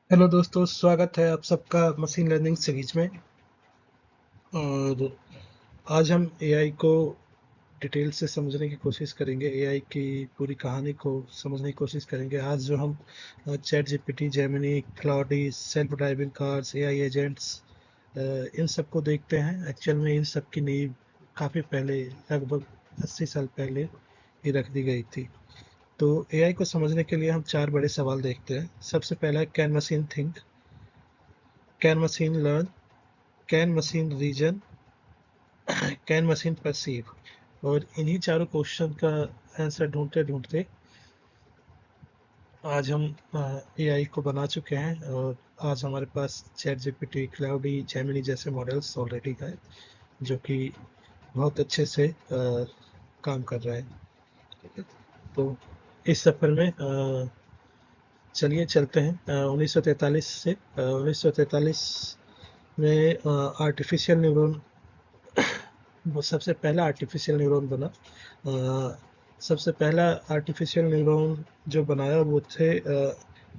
Hello दोस्तों, स्वागत है आप सबका मशीन लर्निंग सीरीज में। और आज हम एआई को डिटेल से समझने की कोशिश करेंगे। एआई की पूरी कहानी को समझने की कोशिश करेंगे। आज जो हम ChatGPT, Gemini, Claude, self driving cars, AI agents, इन सब को देखते हैं। एक्चुअल में इन सब की नींव काफ़ी पहले, लगभग 80 साल पहले ही रख दी गई थी। तो एआई को समझने के लिए हम चार बड़े सवाल देखते हैं। सबसे पहला है, can machine think, can machine learn, can machine reason, can machine perceive. और इन्हीं चारों क्वेश्चन का आंसर ढूंढते ढूंढते आज हम एआई को बना चुके हैं। और आज हमारे पास चैट जीपीटी, क्लाउडी, जेमिनी जैसे मॉडल्स ऑलरेडी हैं जो कि बहुत अच्छे से काम कर रहे हैं। ठीक है, तो इस सफर में चलिए चलते हैं 1943 से। 1943 में आर्टिफिशियल न्यूरॉन, वो सबसे पहला आर्टिफिशियल न्यूरॉन बना। सबसे पहला आर्टिफिशियल न्यूरॉन जो बनाया वो थे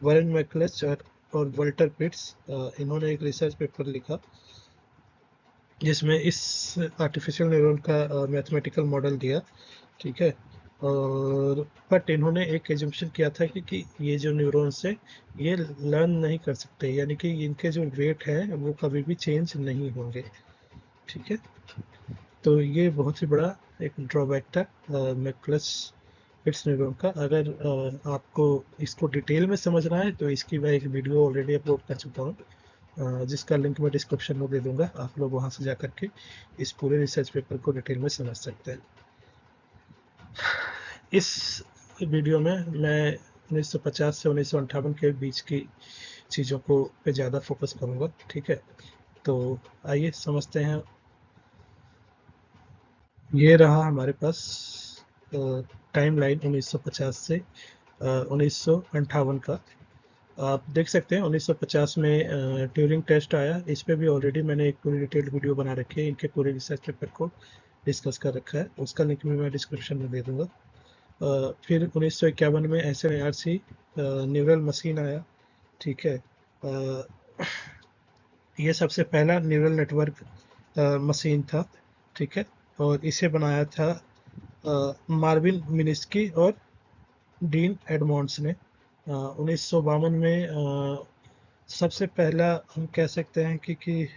वरेन मैकलेच और वल्टर पिट्स। इन्होंने एक रिसर्च पेपर लिखा जिसमें इस आर्टिफिशियल न्यूरॉन का मैथमेटिकल मॉडल दिया। ठीक है, और बट इन्होंने एक एजम्पशन किया था कि ये जो न्यूरॉन्स है ये लर्न नहीं कर सकते, यानी कि इनके जो वेट है वो कभी भी चेंज नहीं होंगे। ठीक है, तो ये बहुत ही बड़ा एक ड्रॉबैक था मैकक्लच फिट्स न्यूरॉन का। अगर आपको इसको डिटेल में समझना है तो इसकी मैं एक वीडियो ऑलरेडी अपलोड कर चुका हूँ, जिसका लिंक मैं डिस्क्रिप्शन में दे दूंगा। आप लोग वहां से जा करके इस पूरे रिसर्च पेपर को डिटेल में समझ सकते हैं। इस वीडियो में मैं 1950 से 1958 के बीच की चीज़ों को पे ज़्यादा फोकस करूंगा। ठीक है, तो आइए समझते हैं। ये रहा हमारे पास टाइम लाइन 1950 से 1958 का। आप देख सकते हैं 1950 में ट्यूरिंग टेस्ट आया। इस पे भी ऑलरेडी मैंने एक पूरी डिटेल्ड वीडियो बना रखी है, इनके पूरे रिसर्च पेपर को डिस्कस कर रखा है, उसका लिंक भी मैं डिस्क्रिप्शन में दे दूंगा। फिर 1951 में SNARC न्यूरल मशीन आया। ठीक है, ये सबसे पहला न्यूरल नेटवर्क मशीन था। ठीक है, और इसे बनाया था मार्विन मिनिस्की और डीन एडमंड्स ने। 1952 में सबसे पहला हम कह सकते हैं कि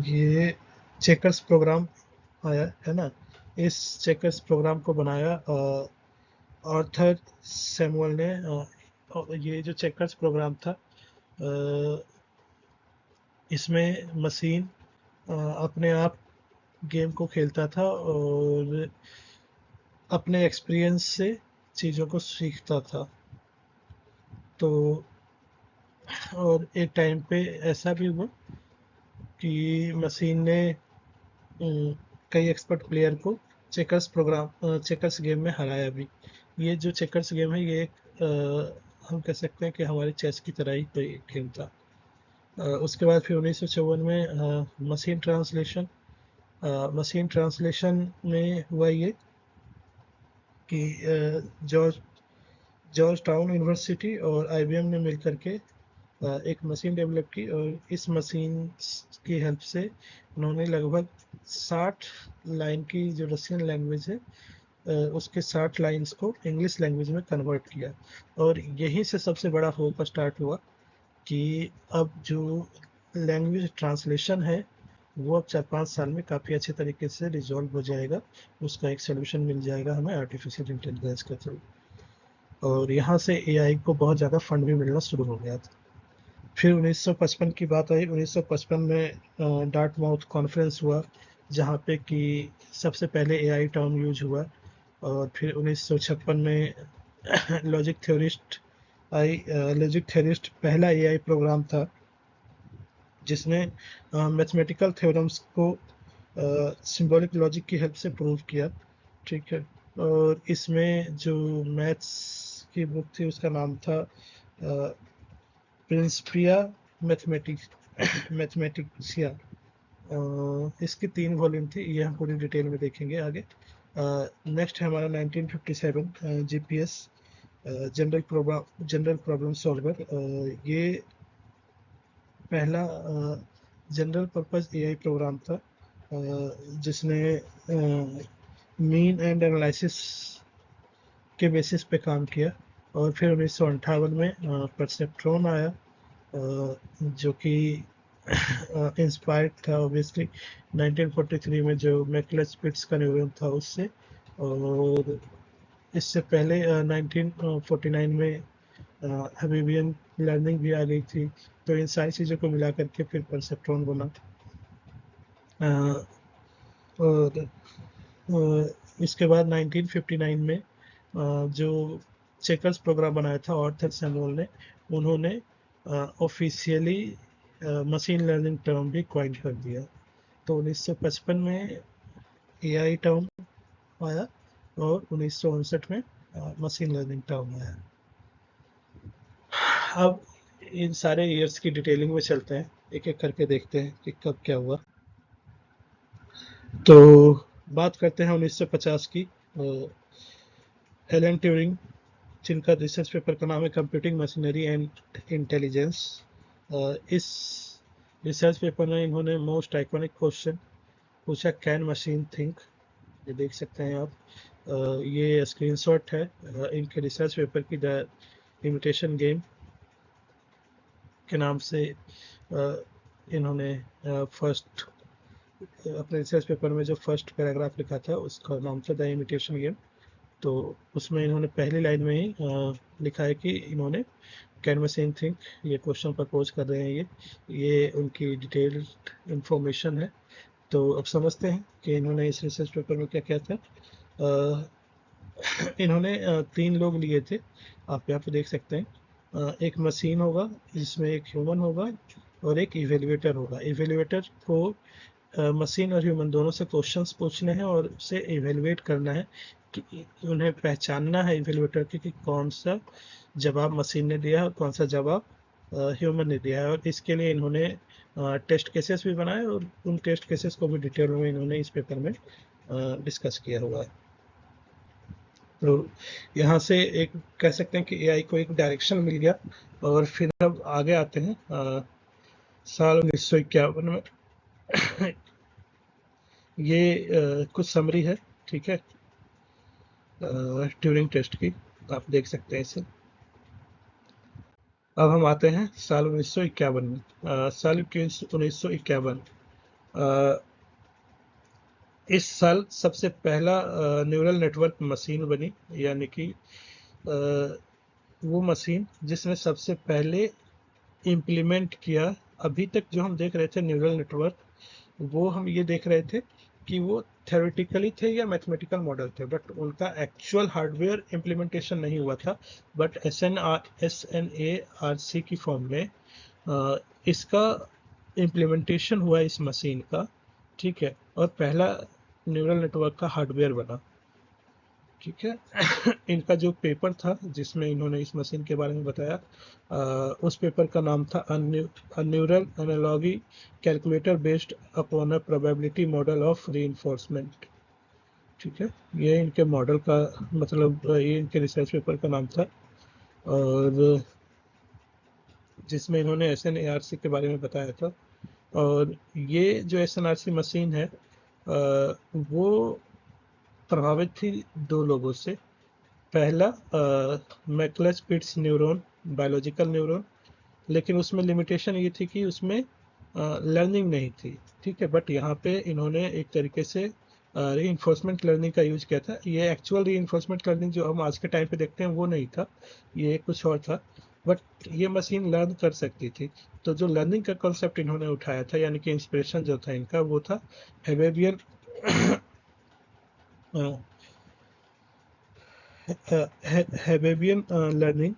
ये चेकर्स प्रोग्राम आया है ना। इस चेकर्स प्रोग्राम को बनाया आर्थर सैमुअल ने। और ये जो चेकर्स प्रोग्राम था, अ, इसमें मशीन अपने आप गेम को खेलता था और अपने एक्सपीरियंस से चीज़ों को सीखता था। तो और एक टाइम पे ऐसा भी हुआ कि मशीन ने कई एक्सपर्ट प्लेयर को चेकर्स गेम में हराया भी। ये जो चेकर्स गेम है ये एक हम कह सकते हैं कि हमारे चेस की तरह ही कोई गेम था। उसके बाद फिर 1954 में मशीन ट्रांसलेशन में हुआ ये कि जॉर्ज जॉर्ज टाउन यूनिवर्सिटी और आईबीएम ने मिलकर के एक मशीन डेवलप की। और इस मशीन की हेल्प से उन्होंने लगभग 60 लाइन की जो रशियन लैंग्वेज है उसके 60 लाइंस को इंग्लिश लैंग्वेज में कन्वर्ट किया। और यहीं से सबसे बड़ा होप स्टार्ट हुआ कि अब जो लैंग्वेज ट्रांसलेशन है वो अब 4-5 साल में काफ़ी अच्छे तरीके से रिजॉल्व हो जाएगा। उसका एक सोल्यूशन मिल जाएगा हमें आर्टिफिशियल इंटेलिजेंस के थ्रू। और यहाँ से एआई को बहुत ज़्यादा फंड भी मिलना शुरू हो गया था। फिर 1955 की बात आई। 1955 में डार्टमाउथ कॉन्फ्रेंस हुआ जहाँ पे कि सबसे पहले एआई टर्म यूज हुआ। और फिर 1956 में लॉजिक थ्योरिस्ट आई। लॉजिक थ्योरिस्ट पहला एआई प्रोग्राम था जिसने मैथमेटिकल थ्योरम्स को सिंबॉलिक लॉजिक की हेल्प से प्रूव किया। ठीक है, और इसमें जो मैथ्स की बुक थी उसका नाम था प्रिंसिपिया मैथमेटिक्सिया। इसकी 3 वॉल्यूम थी, ये हम पूरी डिटेल में देखेंगे आगे। नेक्स्ट है हमारा 1957 जीपीएस, जनरल प्रॉब्लम सॉल्वर। ये पहला जनरल पर्पस एआई प्रोग्राम था जिसने मीन एंड एनालिसिस के बेसिस पे काम किया। और फिर 1958 में परसेप्ट्रॉन आया जो कि इंस्पायर्ड था ऑब्वियसली 1943 में जो मैकलेस पिट्स का न्यूरॉन था उससे। और इससे पहले 1949 में हबीबियन लर्निंग भी आ गई थी। तो इन सारी चीज़ों को मिला करके फिर परसेप्ट्रॉन बना। और इसके बाद 1959 में जो चेकर्स प्रोग्राम बनाया था आर्थर सैमुअल ने, उन्होंने ऑफिशियली मशीन लर्निंग टर्म भी क्वाइन कर दिया। तो 1955 में एआई टर्म आया और 1959 में मशीन लर्निंग टर्म आया। अब इन सारे ईयर्स की डिटेलिंग में चलते हैं, एक एक करके देखते हैं कि कब क्या हुआ। तो बात करते हैं 1950 की। एलन ट्यूरिंग, जिनका रिसर्च पेपर का नाम है कंप्यूटिंग मशीनरी एंड इंटेलिजेंस। इस रिसर्च पेपर में इन्होंने मोस्ट आइकॉनिक क्वेश्चन पूछा, कैन मशीन थिंक। ये देख सकते हैं आप, ये स्क्रीनशॉट है इनके रिसर्च पेपर की, द इमिटेशन गेम के नाम से। इन्होंने फर्स्ट अपने रिसर्च पेपर में जो फर्स्ट पैराग्राफ लिखा था उसका नाम था द इमिटेशन गेम। तो उसमें इन्होंने पहली लाइन में ही लिखा है कि इन्होंने कैन मशीन थिंक, ये क्वेश्चन प्रपोज कर रहे हैं। ये उनकी डिटेल्ड इंफॉर्मेशन है। तो अब समझते हैं कि इन्होंने इस रिसर्च पेपर में क्या किया था। इन्होंने 3 लोग लिए थे, आप यहाँ पे देख सकते हैं। एक मशीन होगा जिसमें एक ह्यूमन होगा और एक इवेल्युएटर होगा। इवेल्युएटर को मशीन और ह्यूमन दोनों से क्वेश्चंस पूछने हैं और उसे इवेल्युएट करना है कि उन्हें पहचानना है इवेल्युएटर की कि कौन सा जवाब मशीन ने दिया है और कौन सा जवाब ह्यूमन ने दिया है। और इसके लिए इन्होंने टेस्ट केसेस भी बनाए और उन टेस्ट केसेस को भी डिटेल में इन्होंने इस पेपर में डिस्कस किया हुआ है। तो यहाँ से एक कह सकते हैं कि एआई को एक डायरेक्शन मिल गया। और फिर अब आगे आते हैं साल 1951 में। ये कुछ समरी है, ठीक है, ट्यूरिंग टेस्ट की, आप देख सकते हैं इसे। अब हम आते हैं साल 1951 में। साल 1951, इस साल सबसे पहला न्यूरल नेटवर्क मशीन बनी, यानी कि वो मशीन जिसने सबसे पहले इम्प्लीमेंट किया। अभी तक जो हम देख रहे थे न्यूरल नेटवर्क, वो हम ये देख रहे थे कि वो थ्योरेटिकली थे या मैथमेटिकल मॉडल थे, बट उनका एक्चुअल हार्डवेयर इम्प्लीमेंटेशन नहीं हुआ था। बट SNARC की फॉर्म में इसका इम्प्लीमेंटेशन हुआ इस मशीन का, ठीक है, और पहला न्यूरल नेटवर्क का हार्डवेयर बना, ठीक है। इनका जो पेपर था जिसमें इन्होंने इस मशीन के बारे में बताया, उस पेपर का नाम था neural analogy calculator based upon a probability model of reinforcement, ठीक है। ये इनके मॉडल का मतलब, ये इनके रिसर्च पेपर का नाम था। और जिसमें इन्होंने SNARC के बारे में बताया था। और ये जो SNRC मशीन है वो प्रभावित थी 2 लोगों से। पहला मैकलेस पिट्स न्यूरॉन, बायोलॉजिकल न्यूरॉन, लेकिन उसमें लिमिटेशन ये थी कि उसमें लर्निंग नहीं थी, ठीक है। बट यहाँ पे इन्होंने एक तरीके से रीइंफोर्समेंट लर्निंग का यूज किया था। ये एक्चुअल रीइंफोर्समेंट लर्निंग जो हम आज के टाइम पे देखते हैं वो नहीं था, ये कुछ और था। बट ये मशीन लर्न कर सकती थी। तो जो लर्निंग का कॉन्सेप्ट इन्होंने उठाया था, यानी कि इंस्पिरेशन जो था इनका, वो था हेबेबियन हेबेबियन लर्निंग।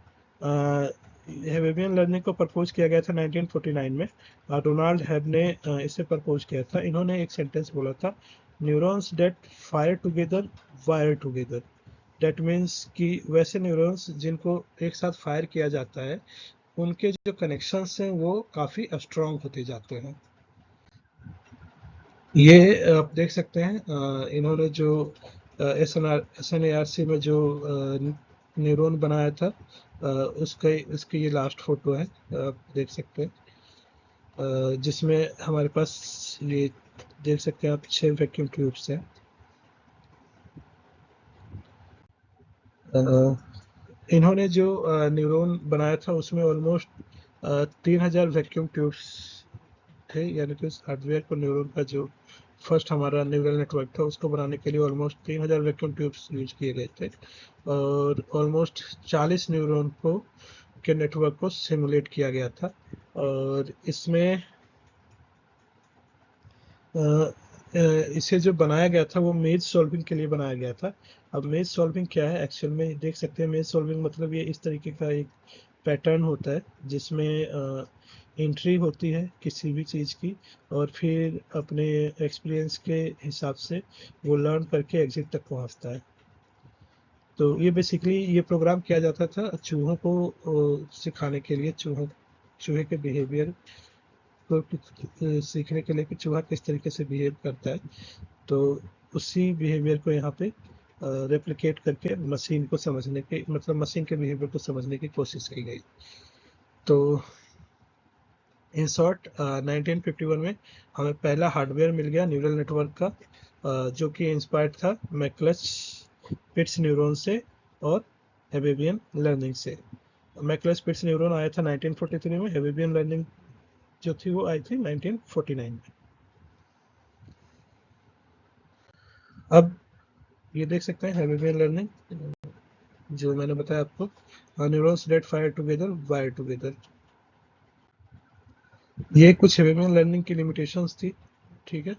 हेबेबियन लर्निंग को प्रपोज किया गया था 1949 में। डोनाल्ड हेब ने इसे प्रपोज किया था। इन्होंने एक सेंटेंस बोला था, neurons that fire together wire together. That means कि वैसे न्यूरॉन्स जिनको एक साथ फायर किया जाता है, उनके जो कनेक्शंस हैं वो काफ़ी स्ट्रॉन्ग होते जाते हैं। ये आप देख सकते हैं इन्होंने जो SNARC में जो न्यूरॉन बनाया था, उसकी ये लास्ट फोटो है, आप देख सकते हैं, जिसमें हमारे पास ये देख सकते हैं आप 6 वैक्यूम ट्यूब्स हैं। इन्होंने जो न्यूरॉन बनाया था उसमें ऑलमोस्ट 3000 वैक्यूम ट्यूब्स थे, यानी कि उस हार्डवेयर को, न्यूरॉन का जो फर्स्ट हमारा न्यूरल नेटवर्क था उसको बनाने के लिए ऑलमोस्ट 3000 वैक्यूम ट्यूब्स यूज किए गए थे, और ऑलमोस्ट 40 न्यूरॉन को के नेटवर्क को सिमुलेट किया गया था। और इसमें इसे जो बनाया गया था वो मेज सॉल्विंग के लिए बनाया गया था। अब मेज सॉल्विंग क्या है एक्चुअल में, देख सकते हैं मेज सॉल्विंग मतलब ये इस तरीके का एक पैटर्न होता है जिसमें एंट्री होती है किसी भी चीज़ की, और फिर अपने एक्सपीरियंस के हिसाब से वो लर्न करके एग्जिट तक पहुंचता है। तो ये बेसिकली ये प्रोग्राम किया जाता था चूहों को सिखाने के लिए, चूहे के बिहेवियर को सीखने के लिए कि चूहा किस तरीके से बिहेव करता है। तो उसी बिहेवियर को यहाँ पे रेप्लिकेट करके मशीन को समझने के, मतलब मशीन के बिहेवियर को समझने की कोशिश की गई। तो इन शॉर्ट 1951 में हमें पहला हार्डवेयर मिल गया न्यूरल नेटवर्क का, जो कि इंस्पायर्ड था मैकलच पिट्स न्यूरॉन से और हेबेबियन लर्निंग से। मैकलच पिट्स न्यूरॉन आया था 1943 में, हेबेबियन लर्निंग जो थी वो आई थी 1949 में। अब ये देख सकते हैं हेबेबियन लर्निंग, जो मैंने बताया आपको, neurons that fire together wire together. ये कुछ हेबेबियन लर्निंग की लिमिटेशंस थी, ठीक है।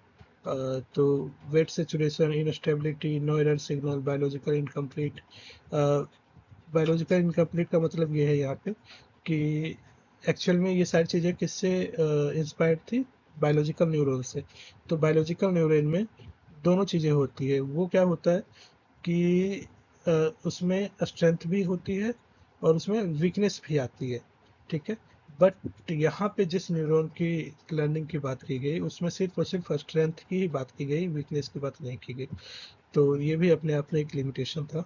तो weight saturation, instability, no error signal, biological incomplete. Biological incomplete का मतलब ये है यहाँ पे कि एक्चुअल में ये सारी चीज़ें किससे इंस्पायर्ड थी, बायोलॉजिकल न्यूरॉन से। तो बायोलॉजिकल न्यूरॉन में दोनों चीज़ें होती है, वो क्या होता है कि उसमें स्ट्रेंथ भी होती है और उसमें वीकनेस भी आती है, ठीक है। बट यहाँ पे जिस न्यूरॉन की लर्निंग की बात की गई उसमें सिर्फ और सिर्फ स्ट्रेंथ की ही बात की गई, वीकनेस की बात नहीं की गई। तो ये भी अपने आप में एक लिमिटेशन था।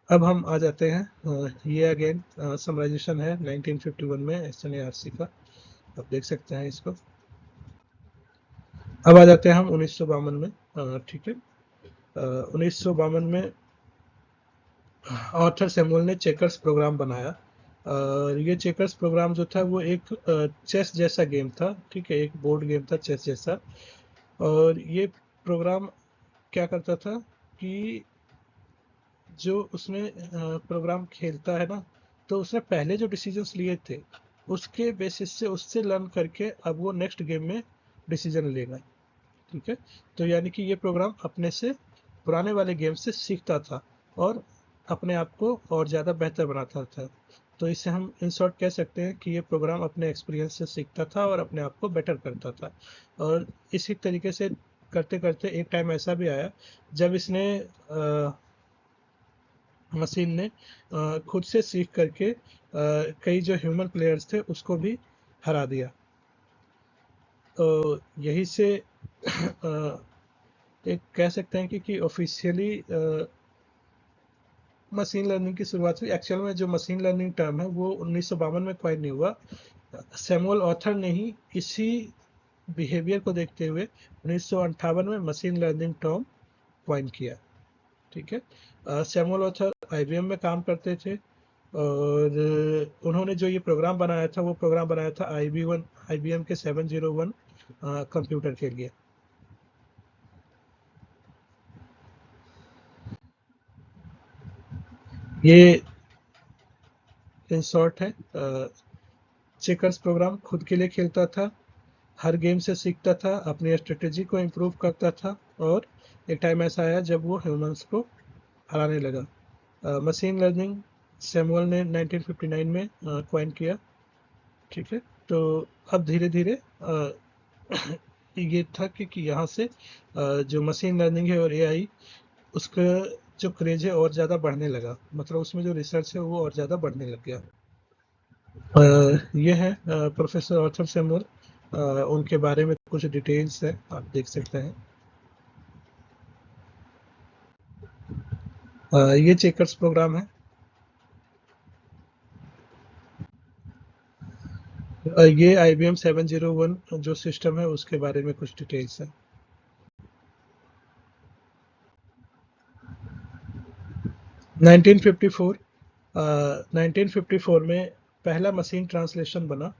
अब हम आ जाते हैं, ये अगेन समराइजेशन है 1951 में SNARC का, आप देख सकते हैं इसको। अब आ जाते हैं हम 1952 में, ठीक है। 1952 में आर्थर सैमुअल ने चेकर्स प्रोग्राम बनाया, और ये चेकर्स प्रोग्राम जो था वो एक चेस जैसा गेम था, ठीक है, एक बोर्ड गेम था चेस जैसा। और ये प्रोग्राम क्या करता था कि जो उसमें प्रोग्राम खेलता है ना, तो उसने पहले जो डिसीजंस लिए थे उसके बेसिस से उससे लर्न करके अब वो नेक्स्ट गेम में डिसीजन लेगा, ठीक है। तो यानी कि ये प्रोग्राम अपने से पुराने वाले गेम से सीखता था और अपने आप को और ज़्यादा बेहतर बनाता था। तो इसे हम इन शॉर्ट कह सकते हैं कि ये प्रोग्राम अपने एक्सपीरियंस से सीखता था और अपने आप को बेटर करता था। और इसी तरीके से करते करते एक टाइम ऐसा भी आया जब इसने मशीन ने खुद से सीख करके कई जो ह्यूमन प्लेयर्स थे उसको भी हरा दिया। तो यही से एक कह सकते हैं कि ऑफिशियली मशीन लर्निंग की शुरुआत हुई। एक्चुअल में जो मशीन लर्निंग टर्म है वो 1952 में क्वाइन नहीं हुआ, सैमुअल ऑथर ने ही इसी बिहेवियर को देखते हुए 1958 में मशीन लर्निंग टर्म क्वाइन किया, ठीक है। सैमुअल ऑथर IBM में काम करते थे, और उन्होंने जो ये प्रोग्राम बनाया था वो प्रोग्राम बनाया था IBM के 701 कंप्यूटर के लिए। ये इन शॉर्ट है, चेकर्स प्रोग्राम खुद के लिए खेलता था, हर गेम से सीखता था, अपनी स्ट्रेटेजी को इम्प्रूव करता था, और एक टाइम ऐसा आया जब वो ह्यूमंस को हराने लगा। मशीन लर्निंग सैमुअल ने 1959 में क्वाइन किया, ठीक है। तो अब धीरे धीरे ये था कि यहाँ से जो मशीन लर्निंग है और AI उसका जो क्रेज है और ज़्यादा बढ़ने लगा, मतलब उसमें जो रिसर्च है वो और ज़्यादा बढ़ने लग गया। ये है प्रोफेसर आर्थर सैमुअल, उनके बारे में कुछ डिटेल्स है, आप देख सकते हैं। ये चेकर्स प्रोग्राम है। ये IBM 701 जो सिस्टम है उसके बारे में कुछ डिटेल्स है। 1954 1954 में पहला मशीन ट्रांसलेशन बना।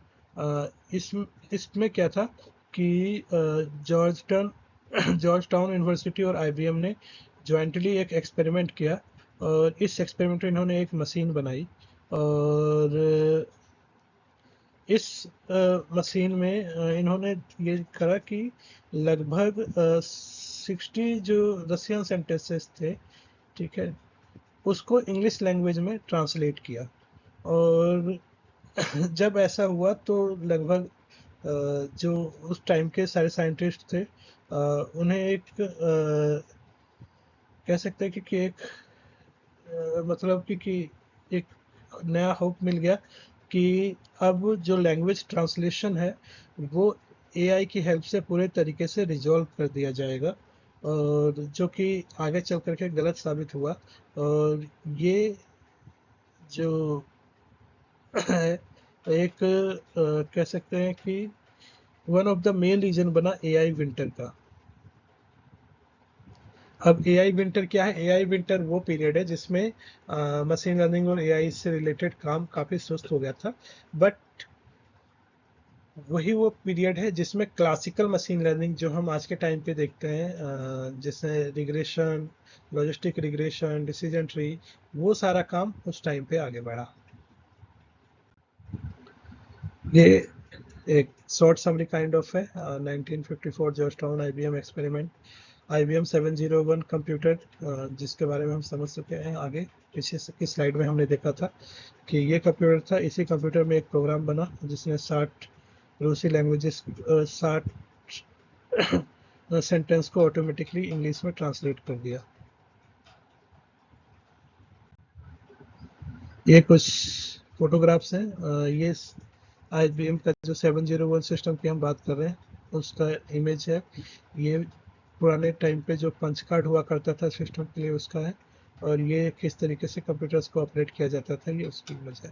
इस इसमें क्या था कि जॉर्ज टाउन यूनिवर्सिटी और IBM ने जॉइंटली एक एक्सपेरिमेंट किया, और इस एक्सपेरिमेंट में इन्होंने एक मशीन बनाई। और इस मशीन में इन्होंने ये करा कि लगभग 60 जो रशियन सेंटेंसेस थे, ठीक है, उसको इंग्लिश लैंग्वेज में ट्रांसलेट किया। और जब ऐसा हुआ तो लगभग जो उस टाइम के सारे साइंटिस्ट थे, उन्हें एक कह सकते हैं कि एक मतलब कि एक नया होप मिल गया कि अब जो लैंग्वेज ट्रांसलेशन है वो AI की हेल्प से पूरे तरीके से रिजॉल्व कर दिया जाएगा, और जो कि आगे चल करके गलत साबित हुआ। और ये जो है एक कह सकते हैं कि one of the main reason बना AI विंटर का। अब AI विंटर क्या है? AI विंटर वो पीरियड है जिसमें मशीन लर्निंग और AI से रिलेटेड काम काफी सुस्त हो गया था, बट वही वो पीरियड है जिसमें क्लासिकल मशीन लर्निंग जो हम आज के टाइम पे देखते हैं, जैसे regression, logistic regression, decision tree, वो सारा काम उस टाइम पे आगे बढ़ा। ये एक शॉर्ट समरी काइंड ऑफ है। 1954 Georgetown IBM experiment, IBM 701 computer, जिसके बारे में हम समझ चुके हैं आगे। पीछे की स्लाइड में हमने देखा था कि ये कंप्यूटर था। इसी कंप्यूटर में एक प्रोग्राम बना जिसने 60 रूसी लैंग्वेजेस, 60 सेंटेंस को ऑटोमेटिकली इंग्लिश में ट्रांसलेट कर दिया। ये कुछ फोटोग्राफ्स हैं। ये IBM का जो 701 सिस्टम की हम बात कर रहे हैं उसका इमेज है। ये पुराने टाइम पे जो पंच कार्ड हुआ करता था सिस्टम के लिए उसका है, और ये किस तरीके से कंप्यूटर्स को ऑपरेट किया जाता था ये उसकी इमेज है।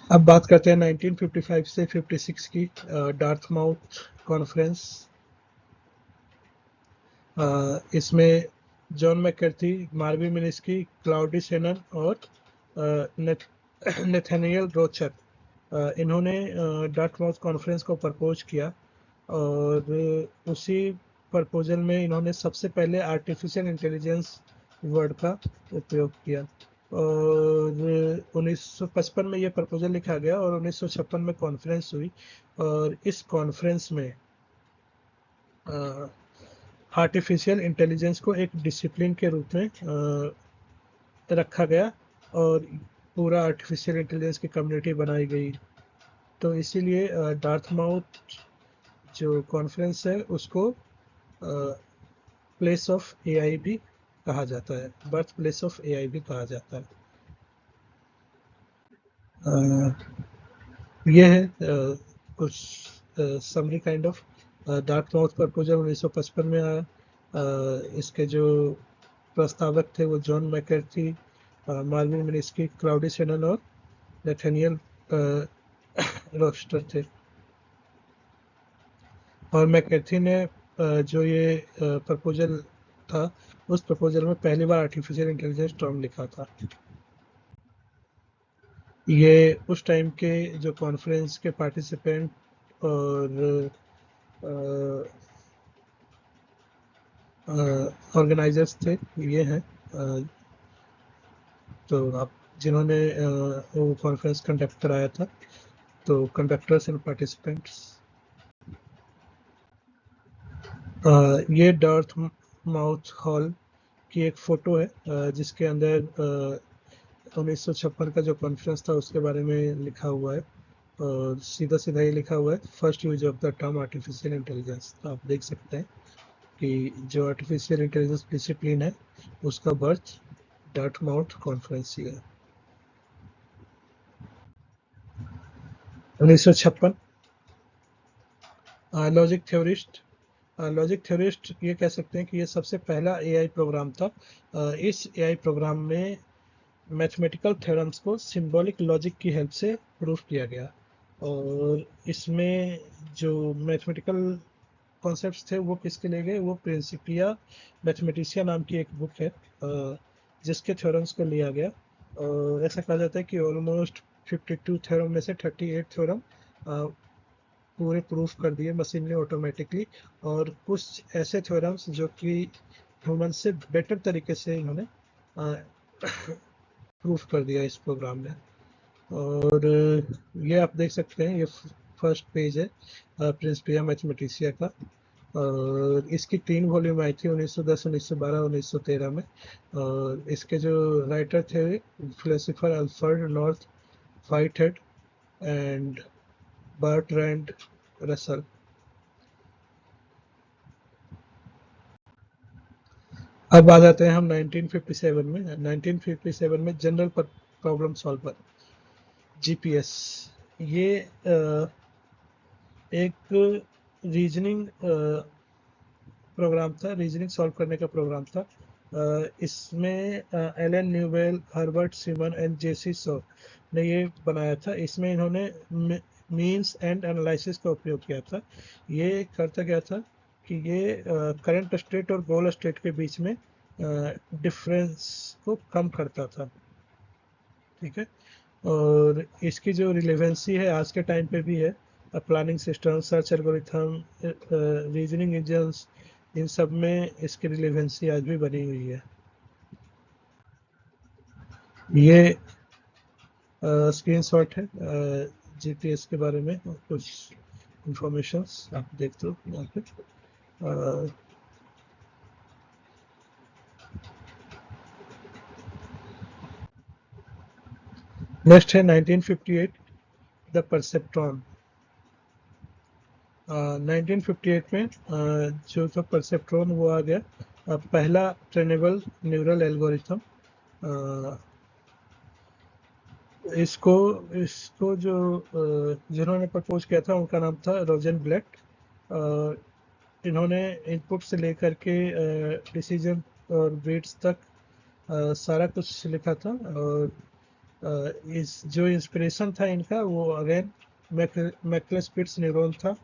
अब बात करते हैं 1955 से 56 की, डार्थमाउथ कॉन्फ्रेंस। इसमें John McCarthy, Marvin Minsky, Claude Shannon और नेथानियल रोचर, इन्होंने डार्थमाउथ कॉन्फ्रेंस को प्रपोज किया, और उसी प्रपोजल में इन्होंने सबसे पहले आर्टिफिशियल इंटेलिजेंस वर्ड का उपयोग किया। और 1955 में ये प्रपोजल लिखा गया और 1956 में कॉन्फ्रेंस हुई, और इस कॉन्फ्रेंस में आर्टिफिशियल इंटेलिजेंस को एक डिसिप्लिन के रूप में रखा गया, और पूरा आर्टिफिशियल इंटेलिजेंस की कम्युनिटी बनाई गई। तो इसीलिए डार्थमाउथ जो कॉन्फ्रेंस है उसको प्लेस ऑफ AI भी कहा जाता है, बर्थ प्लेस ऑफ AI भी कहा जाता है। ये है कुछ summary kind of. Dartmouth proposal 1955 में आया। इसके जो प्रस्तावक थे वो John McCarthy, Marvin Minsky, Claude Shannon और नेथानियल रोस्टर थे। और मैकर्थी ने जो ये प्रपोजल था उस प्रपोजल में पहली बार आर्टिफिशियल इंटेलिजेंस टर्म लिखा था। ये उस टाइम के जो कॉन्फ्रेंस के पार्टिसिपेंट और ऑर्गेनाइजर्स थे, ये हैं। तो आप जिन्होंने वो कॉन्फ्रेंस कंडक्ट कराया था, तो कंडक्टर्स एंड पार्टिसिपेंट्स। ये डार्थ माउथ हॉल की एक फ़ोटो है, जिसके अंदर 1956 का जो कॉन्फ्रेंस था उसके बारे में लिखा हुआ है, और सीधा सीधा ये लिखा हुआ है first use of the term artificial intelligence. तो आप देख सकते हैं कि जो आर्टिफिशियल इंटेलिजेंस डिसिप्लिन है उसका बर्थ डार्थ माउथ कॉन्फ्रेंस ही है। 1956 लॉजिक थ्योरिस्ट लॉजिक थ्योरिस्ट ये कह सकते हैं कि ये सबसे पहला एआई प्रोग्राम था। इस एआई प्रोग्राम में मैथमेटिकल थ्योरम्स को सिंबॉलिक लॉजिक की हेल्प से प्रूफ किया गया, और इसमें जो मैथमेटिकल कॉन्सेप्ट्स थे वो किसके लिए गए, वो प्रिंसिपिया मैथमेटिशिया नाम की एक बुक है जिसके थ्योरम्स को लिया गया। और ऐसा कहा जाता है कि ऑलमोस्ट 52 थ्योरम में से 38 थ्योरम पूरे प्रूफ कर दिए मशीन ने ऑटोमेटिकली, और कुछ ऐसे थ्योरम्स जो कि ह्यूमन से बेटर तरीके से इन्होंने प्रूफ कर दिया इस प्रोग्राम में। और ये आप देख सकते हैं, ये फर्स्ट पेज है प्रिंसिपिया मैथमेटिशिया का, और इसकी 3 वॉल्यूम आई थी 1910, 1912, 1913 में। और इसके जो राइटर थे philosopher Alfred north whitehead and Bertrand Russell. अब आ जाते हैं हम 1957 में। 1957 में जनरल प्रॉब्लम सॉल्वर जीपीएस, ये एक रीजनिंग प्रोग्राम था, रीजनिंग सॉल्व करने का प्रोग्राम था। इसमें Allen Newell, Herbert Simon and J C Shaw ने ये बनाया था। इसमें इन्होंने मीन्स एंड एनालिसिस का उपयोग किया था। ये करता क्या था कि ये करंट स्टेट और गोल स्टेट के बीच में डिफरेंस को कम करता था, ठीक है। और इसकी जो रिलेवेंसी है आज के टाइम पे भी है, planning system, search algorithm, reasoning engines, इन सब में इसकी रिलेवेंसी आज भी बनी हुई है। ये स्क्रीनशॉट है जीपीएस के बारे में, कुछ इंफॉर्मेशंस आप देखते हो यहाँ पे। नेक्स्ट है 1958 द परसेप्ट्रॉन। 1958 में जो था परसेप्ट्रॉन वो आ गया, पहला ट्रेनेबल न्यूरल एल्गोरिथम। इसको इसको जो जिन्होंने प्रपोज किया था उनका नाम था रोजन ब्लेट। इन्होंने इनपुट से लेकर के डिसीजन और वेट्स तक सारा कुछ लिखा था। और इस जो इंस्पिरेशन था इनका वो अगेन मैक्लेस-पिट्स न्यूरॉन था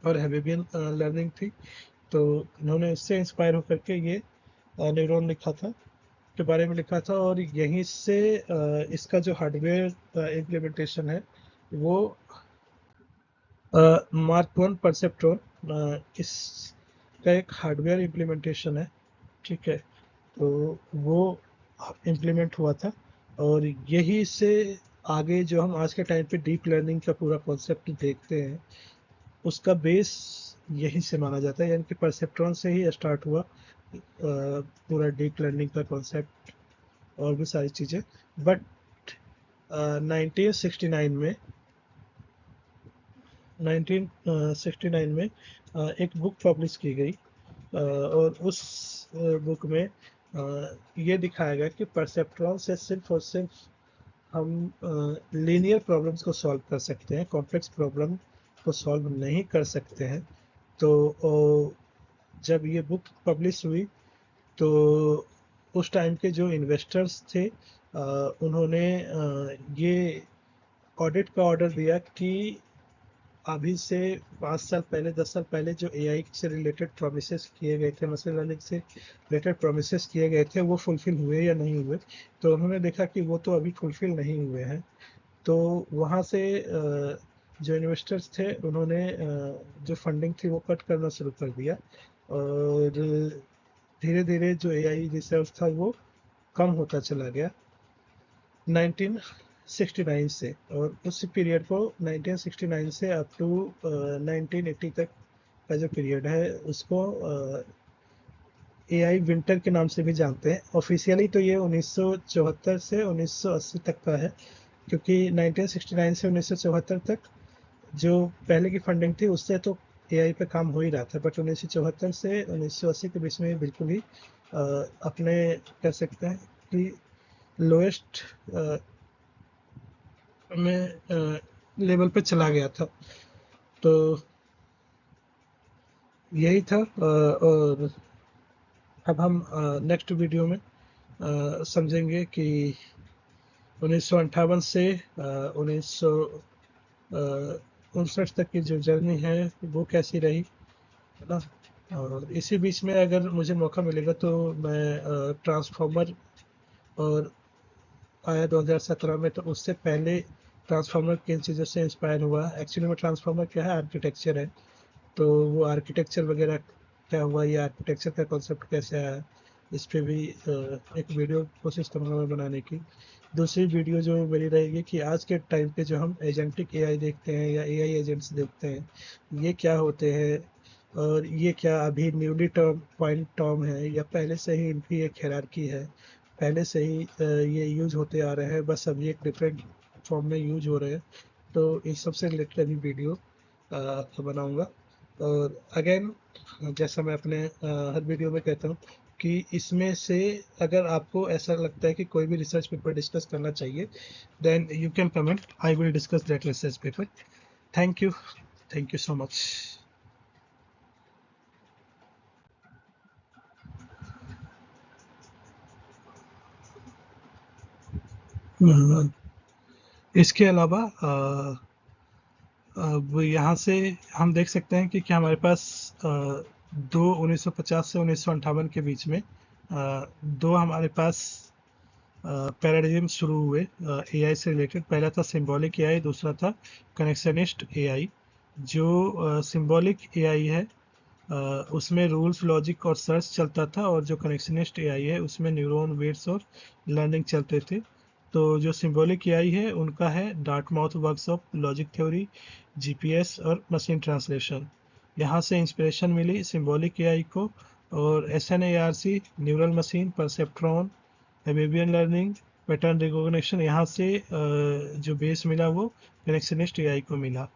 और हैबिबियन लर्निंग थी। तो इन्होंने इससे इंस्पायर होकर के ये न्यूरॉन लिखा था, के बारे में लिखा था। और यहीं से इसका जो हार्डवेयर इम्प्लीमेंटेशन है वो मार्क वन परसेप्ट्रॉन इसका एक हार्डवेयर इम्प्लीमेंटेशन है, ठीक है। तो वो इम्प्लीमेंट हुआ था, और यही से आगे जो हम आज के टाइम पे डीप लर्निंग का पूरा कॉन्सेप्ट देखते हैं उसका बेस यही से माना जाता है, यानी कि परसेप्ट्रॉन से ही स्टार्ट हुआ पूरा डीप लर्निंग का कॉन्सेप्ट और भी सारी चीज़ें। बट 1969 में 1969 में एक बुक पब्लिश की गई, और उस बुक में ये दिखाया गया कि परसेप्ट्रॉन से सिर्फ और सिर्फ हम लीनियर प्रॉब्लम्स को सॉल्व कर सकते हैं, कॉम्प्लेक्स प्रॉब्लम को सॉल्व नहीं कर सकते हैं। तो जब ये बुक पब्लिश हुई तो उस टाइम के जो इन्वेस्टर्स थे उन्होंने ये ऑडिट का ऑर्डर दिया कि अभी से 5 साल पहले, 10 साल पहले जो एआई से रिलेटेड प्रोमिसेस किए गए थे, मशीन लर्निंग से रिलेटेड प्रोमिसेस किए गए थे, वो फुलफिल हुए या नहीं हुए। तो उन्होंने देखा कि वो तो अभी फुलफिल नहीं हुए हैं। तो वहाँ से जो इन्वेस्टर्स थे उन्होंने जो फंडिंग थी वो कट करना शुरू कर दिया, और धीरे धीरे जो एआई रिसर्च था वो कम होता चला गया 1969 से। और उस पीरियड को 1969 से अप टू 1980 तक का जो पीरियड है उसको एआई विंटर के नाम से भी जानते हैं। ऑफिशियली तो ये 1974 से 1980 तक का है, क्योंकि 1969 से 1974 तक जो पहले की फंडिंग थी उससे तो एआई पे काम हो ही रहा था। बट 1974 से 1980 के बीच में बिल्कुल ही अपने कह सकते हैं कि लोएस्ट में लेवल पे चला गया था। तो यही था। और अब हम नेक्स्ट वीडियो में समझेंगे कि 1958 से 1959 तक की जो जर्नी है वो कैसी रही, है ना। और इसी बीच में अगर मुझे मौका मिलेगा तो मैं ट्रांसफॉर्मर और आया 2017 में, तो उससे पहले ट्रांसफार्मर किन चीज़ों से इंस्पायर हुआ, एक्चुअली में ट्रांसफार्मर क्या है, आर्किटेक्चर है। तो वो आर्किटेक्चर वगैरह क्या हुआ, ये आर्किटेक्चर का कॉन्सेप्ट कैसे आया, इस पे भी एक वीडियो कोशिश करूँगा मैं बनाने की। दूसरी वीडियो जो मेरी रहेगी कि आज के टाइम पे जो हम एजेंटिक एआई देखते हैं या एआई एजेंट्स देखते हैं, ये क्या होते हैं, और ये क्या अभी न्यूली पॉइंट टर्म है या पहले से ही इनकी एक हायरार्की है, पहले से ही ये यूज होते आ रहे हैं, बस अभी एक डिफरेंट फॉर्म में यूज हो रहे हैं। तो इस सबसे रिलेटेड अभी वीडियो बनाऊंगा। और अगेन, जैसा मैं अपने हर वीडियो में कहता हूँ कि इसमें से अगर आपको ऐसा लगता है कि कोई भी रिसर्च पेपर डिस्कस करना चाहिए, then you can comment, I will discuss that research paper. Thank you, thank you so much. इसके अलावा अब यहाँ से हम देख सकते हैं कि क्या हमारे पास दो 1950 से 1958 के बीच में दो हमारे पास पैराडिज्म शुरू हुए एआई से रिलेटेड। पहला था सिंबॉलिक एआई, दूसरा था कनेक्शनिस्ट एआई। जो सिंबॉलिक एआई है उसमें रूल्स, लॉजिक और सर्च चलता था, और जो कनेक्शनिस्ट एआई है उसमें न्यूरॉन, वेट्स और लर्निंग चलते थे। तो जो सिंबॉलिक एआई है उनका है Dartmouth workshop, logic theory, GPS और मशीन ट्रांसलेशन। यहाँ से इंस्पिरेशन मिली सिंबॉलिक एआई को। और SNARC, neural machine, perceptron, Hebbian learning, pattern recognition, यहाँ से जो बेस मिला वो कनेक्शनिस्ट एआई को मिला।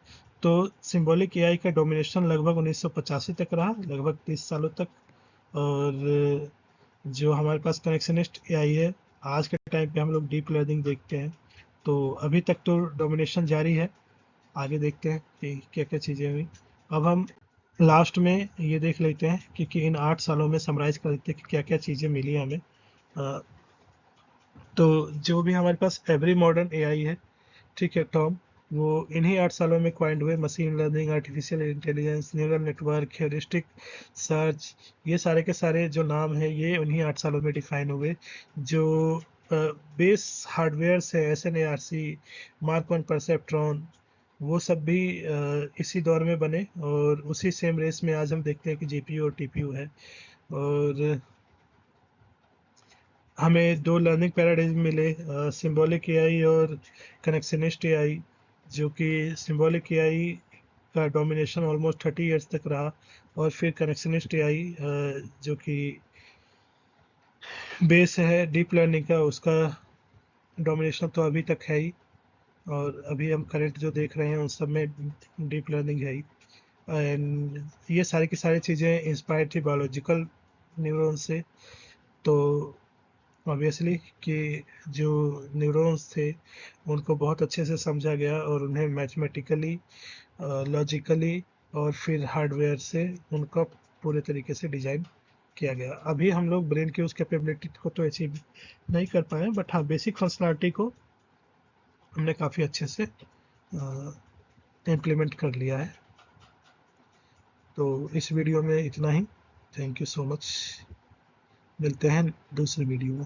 तो सिंबॉलिक एआई का डोमिनेशन लगभग 1985 तक रहा, लगभग 30 सालों तक। और जो हमारे पास कनेक्शनिस्ट एआई है, आज के टाइम पे हम लोग डीप लर्निंग देखते हैं। तो अभी तक तो डोमिनेशन जारी है, आगे देखते हैं कि क्या क्या चीज़ें हुई। अब हम लास्ट में ये देख लेते हैं कि इन 8 सालों में समराइज कर देते हैं कि क्या क्या चीज़ें मिली हमें। अ, तो जो भी हमारे पास एवरी मॉडर्न एआई है, ठीक है, टॉम, वो इन्हीं 8 सालों में क्वाइंड हुए। Machine learning, artificial intelligence, neural network, heuristic search, ये सारे के सारे जो नाम हैं ये उन्हीं 8 सालों में डिफाइन हुए। जो बेस हार्डवेयर है, S N A R C, mark one, perceptron, वो सब भी इसी दौर में बने। और उसी सेम रेस में आज हम देखते हैं कि जीपीयू और टीपीयू है। और हमें दो लर्निंग पैराडाइम मिले, सिंबॉलिक एआई और कनेक्शनिस्ट एआई। जो कि सिंबॉलिक एआई का डोमिनेशन ऑलमोस्ट 30 इयर्स तक रहा, और फिर कनेक्शनिस्ट एआई जो कि बेस है डीप लर्निंग का, उसका डोमिनेशन तो अभी तक है ही। और अभी हम करंट जो देख रहे हैं उन सब में डीप लर्निंग है ही। एंड ये सारी की सारी चीज़ें इंस्पायर्ड थी बायोलॉजिकल न्यूरॉन से। तो ऑब्वियसली कि जो न्यूरॉन्स थे उनको बहुत अच्छे से समझा गया, और उन्हें मैथमेटिकली, लॉजिकली और फिर हार्डवेयर से उनका पूरे तरीके से डिजाइन किया गया। अभी हम लोग ब्रेन की उस कैपेबिलिटी को तो अचीव नहीं कर पाए, बट हाँ, बेसिक फंक्शनलिटी को हमने काफ़ी अच्छे से इम्प्लीमेंट कर लिया है। तो इस वीडियो में इतना ही। थैंक यू सो मच, मिलते हैं दूसरे वीडियो में।